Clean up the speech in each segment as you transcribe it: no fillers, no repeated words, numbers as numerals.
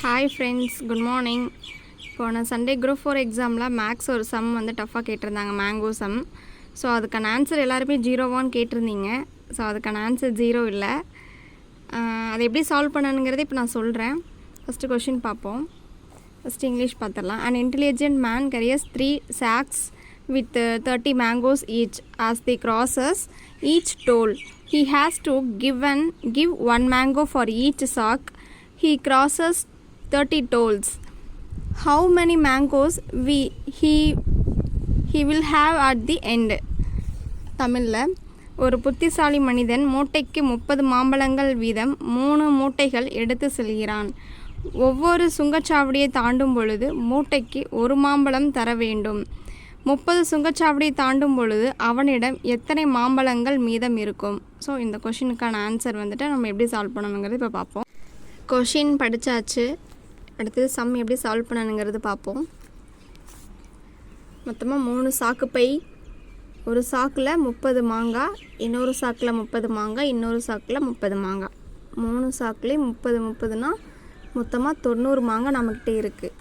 Hi friends, good morning. போன Sunday group 4 எக்ஸாமில் maths ஒரு சம் வந்து டஃப்பாக கேட்டிருந்தாங்க, மேங்கோ சம். ஸோ அதுக்கான ஆன்சர் எல்லாருமே 0-1 கேட்டிருந்தீங்க. ஸோ அதுக்கான ஆன்சர் 0 இல்லை. அதை எப்படி சால்வ் பண்ணணுங்கிறத இப்போ நான் சொல்கிறேன். ஃபஸ்ட்டு கொஷின் பார்ப்போம். ஃபஸ்ட்டு இங்கிலீஷ் பார்த்துடலாம். An intelligent man carries 3 sacks with 30 mangoes each. As they crosses each toll, he has to give one mango for each sack. He crosses 30 tolls. How many mangoes he will have at the end? தமிழில், ஒரு புத்திசாலி மனிதன் மூட்டைக்கு 30 மாம்பழங்கள் வீதம் 3 மூட்டைகள் எடுத்து செல்கிறான். ஒவ்வொரு சுங்கச்சாவடியை தாண்டும் பொழுது மூட்டைக்கு ஒரு மாம்பழம் தர வேண்டும். 30 சுங்கச்சாவடியை தாண்டும் பொழுது அவனிடம் எத்தனை மாம்பழங்கள் மீதம் இருக்கும்? ஸோ இந்த கொஷினுக்கான ஆன்சர் வந்துட்டு நம்ம எப்படி சால்வ் பண்ணணுங்கிறது இப்போ பார்ப்போம். கொஷின் படித்தாச்சு. அடுத்தது சம் எப்படி சால்வ் பண்ணணுங்கிறது பார்ப்போம். மொத்தமாக 3 சாக்கு பை, ஒரு சாக்கில் 30 மாங்காய், இன்னொரு சாக்கில் 30 மாங்காய், இன்னொரு சாக்கில் 30 மாங்காய். 3 சாக்குலேயும் 30 மொத்தமாக 90 மாங்காய் நம்மக்கிட்ட இருக்குது.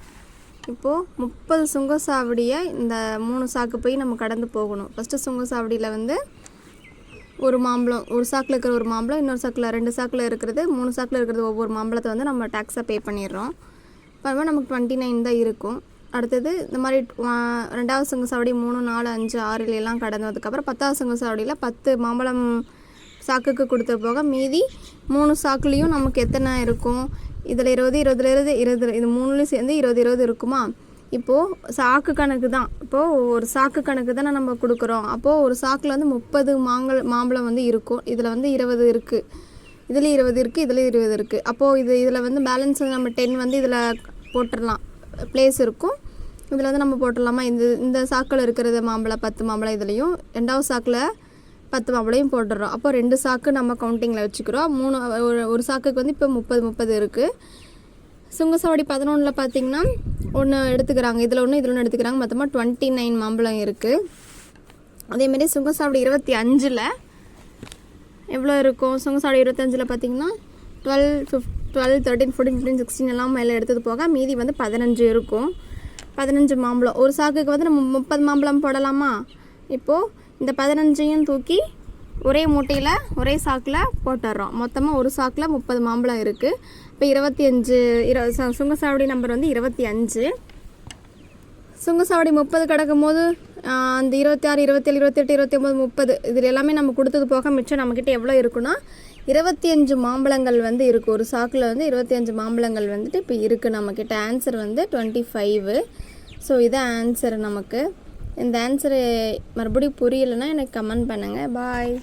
இப்போது 30 சுங்கச்சாவடியை இந்த 3 சாக்கு பை நம்ம கடந்து போகணும். ஃபஸ்ட்டு சுங்கச்சாவடியில் வந்து ஒரு மாம்பழம், ஒரு சாக்கில் இருக்கிற ஒரு மாம்பழம், இன்னொரு சாக்கில் 2 சாக்கில் இருக்கிறது, 3 சாக்கில் இருக்கிறது ஒவ்வொரு மாம்பழத்தை வந்து நம்ம டேக்ஸாக பே பண்ணிடுறோம். பரவாயில்ல, நமக்கு 29 தான் இருக்கும். அடுத்தது இந்த மாதிரி 2வது சுங்கச்சாவடி 3, 4, 5, 6 எல்லாம் கடந்ததுக்கப்புறம் 10வது சுங்கச்சாவடியில் 10 மாம்பழம் சாக்குக்கு கொடுத்த போக மீதி 3 சாக்குலேயும் நமக்கு எத்தனை இருக்கும்? இதில் 20 இது 3லேயும் சேர்ந்து 20 இருக்குமா? இப்போது சாக்கு கணக்கு தான். இப்போது ஒரு சாக்கு கணக்கு தானே நம்ம கொடுக்குறோம். அப்போது ஒரு சாக்கில் வந்து 30 மாம்பழம் வந்து இருக்கும். இதில் வந்து 20 இருக்குது, இதுலேயும் 20 இருக்குது, இதுலேயும் 20 இருக்குது. அப்போது இதில் வந்து பேலன்ஸ் வந்து நம்ம 10 வந்து இதில் போட்டுடலாம், ப்ளேஸ் இருக்கும். இதில் வந்து நம்ம போட்டுடலாமா? இந்த சாக்கில் இருக்கிறது மாம்பழம் 10 மாம்பழம், இதுலேயும் 2வது சாக்கில் 10 மாம்பழையும் போட்டுடுறோம். அப்போ 2 சாக்கு நம்ம கவுண்டிங்கில் வச்சுக்கிறோம். ஒரு சாக்குக்கு வந்து இப்போ 30 இருக்குது. சுங்கச்சாவடி 11 பார்த்திங்கன்னா ஒன்று எடுத்துக்கிறாங்க, இதில் ஒன்று எடுத்துக்கிறாங்க. மொத்தமாக 29 மாம்பழம் இருக்குது. அதேமாரி சுங்கச்சாவடி 25 எவ்வளோ இருக்கும்? சுங்கச்சாவடி 25 பார்த்திங்கன்னா 12, 13, 14, 15, 16 எல்லாம் மேலே எடுத்தது போக மீதி வந்து 15 இருக்கும். 15 மாம்பழம். ஒரு சாக்குக்கு வந்து நம்ம 30 மாம்பழம் போடலாமா? இப்போது இந்த 15ஐயும் தூக்கி ஒரே மூட்டையில் ஒரே சாக்கில் போட்டுடுறோம். மொத்தமாக ஒரு சாக்கில் 30 மாம்பழம் இருக்குது. இப்போ 25 சுங்கச்சாவடி நம்பர் வந்து 25. சுங்கச்சாவடி 30 கிடக்கும் போது அந்த 26, 27, 28, 29, 30 இதில் எல்லாமே நம்ம கொடுத்தது போக மிச்சம் நம்மக்கிட்ட எவ்வளோ இருக்குன்னா 25 மாம்பழங்கள் வந்து இருக்குது. ஒரு சாக்கில் வந்து 25 மாம்பழங்கள் வந்துட்டு இப்போ இருக்குது நம்மக்கிட்ட. ஆன்சர் வந்து 25. ஸோ இதான் ஆன்சர் நமக்கு. இந்த ஆன்சரு மறுபடியும் புரியலைன்னா எனக்கு கமெண்ட் பண்ணுங்கள். பாய்.